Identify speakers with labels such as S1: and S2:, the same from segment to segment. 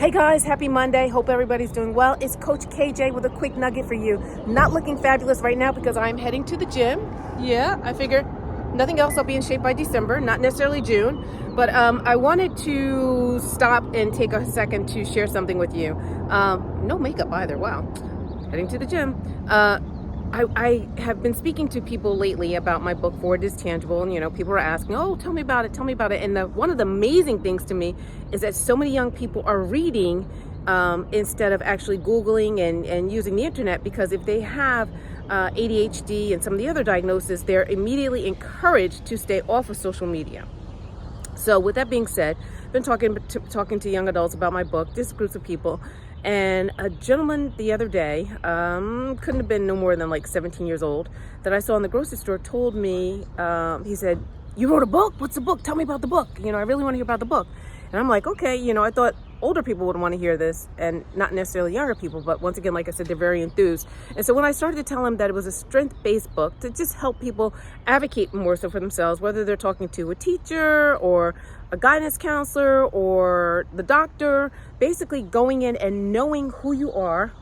S1: Hey guys, happy Monday. Hope everybody's doing well. It's Coach KJ with a quick nugget for you. Not looking fabulous right now because I'm heading to the gym. Yeah, I figure nothing else, I'll be in shape by December, not necessarily June. But I wanted to stop and take a second to share something with you. No makeup either. Wow. Heading to the gym. I have been speaking to people lately about my book, For It Is Tangible, and people are asking, oh, tell me about it. And one of the amazing things to me is that so many young people are reading instead of actually Googling and using the internet, because if they have ADHD and some of the other diagnoses, they're immediately encouraged to stay off of social media. So with that being said, I've been talking to young adults about my book, just groups of people. And a gentleman the other day, couldn't have been no more than like 17 years old, that I saw in the grocery store told me, he said, "You wrote a book? What's the book? Tell me about the book. I really want to hear about the book." And I'm like, okay, I thought older people would want to hear this and not necessarily younger people. But once again, like I said, they're very enthused. And so when I started to tell him that it was a strength-based book to just help people advocate more so for themselves, whether they're talking to a teacher or a guidance counselor or the doctor, basically going in and knowing who you are,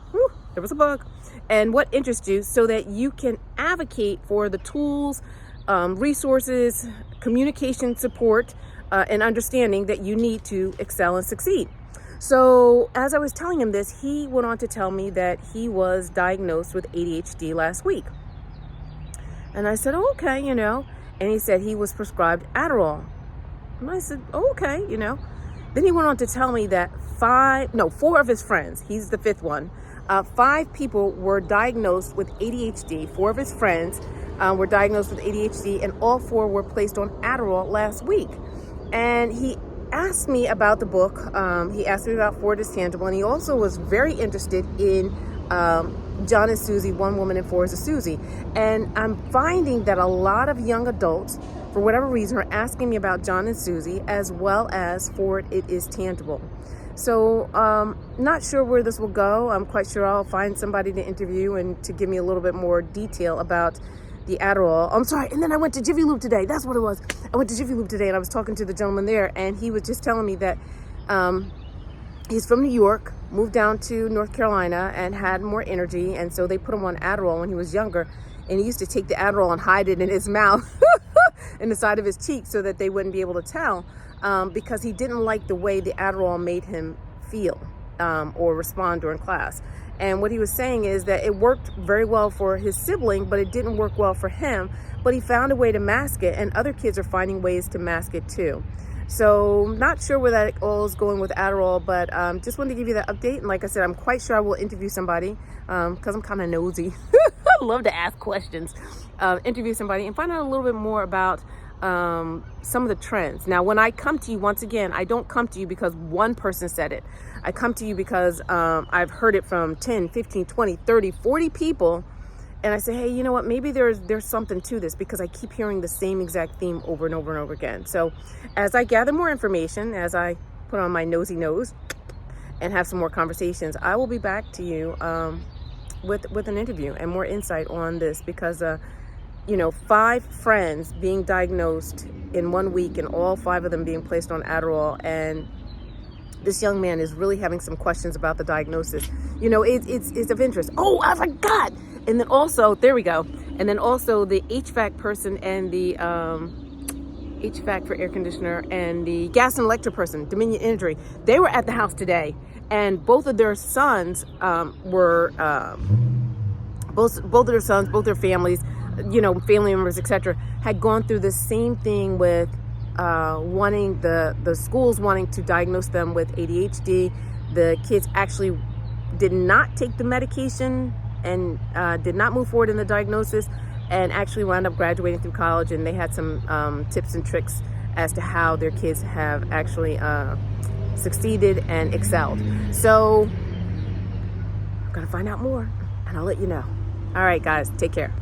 S1: there was a book, and what interests you, so that you can advocate for the tools, resources, communication support, and understanding that you need to excel and succeed. So as I was telling him this, he went on to tell me that he was diagnosed with ADHD last week. And I said, oh, okay, and he said he was prescribed Adderall. And I said, oh, okay, Then he went on to tell me that four of his friends, he's the fifth one, 5 people were diagnosed with ADHD. 4 of his friends were diagnosed with ADHD, and all 4 were placed on Adderall last week. And he asked me about the book. He asked me about For It Is Tangible, and he also was very interested in John and Susie, One Woman and Four is a Susie. And I'm finding that a lot of young adults, for whatever reason, are asking me about John and Susie as well as For It Is Tangible. So not sure where this will go. I'm quite sure I'll find somebody to interview and to give me a little bit more detail about the Adderall. I'm sorry. And then I went to Jiffy Lube today. That's what it was. I went to Jiffy Lube today and I was talking to the gentleman there, and he was just telling me that he's from New York, moved down to North Carolina and had more energy. And so they put him on Adderall when he was younger. And he used to take the Adderall and hide it in his mouth in the side of his cheek so that they wouldn't be able to tell, because he didn't like the way the Adderall made him feel or respond during class. And what he was saying is that it worked very well for his sibling, but it didn't work well for him. But he found a way to mask it, and other kids are finding ways to mask it too. So not sure where that all is going with Adderall, but just wanted to give you that update. And like I said, I'm quite sure I will interview somebody because I'm kind of nosy. I love to ask questions. Interview somebody and find out a little bit more about some of the trends. Now, when I come to you, once again, I don't come to you because one person said it. I come to you because I've heard it from 10, 15, 20, 30, 40 people. And I say, hey, you know what? Maybe there's something to this, because I keep hearing the same exact theme over and over and over again. So as I gather more information, as I put on my nosy nose and have some more conversations, I will be back to you with an interview and more insight on this, because 5 friends being diagnosed in 1 week and all 5 of them being placed on Adderall, and this young man is really having some questions about the diagnosis. It's of interest. Oh, I forgot. And then also, there we go. And then also the HVAC person and the HVAC for air conditioner and the gas and electric person, Dominion Energy, they were at the house today, and both of their sons both of their sons, both their families, family members, etc., had gone through the same thing with wanting the schools wanting to diagnose them with ADHD. The kids actually did not take the medication and did not move forward in the diagnosis, and actually wound up graduating through college. And they had some tips and tricks as to how their kids have actually succeeded and excelled. So I'm gonna find out more, and I'll let you know. All right, guys, take care.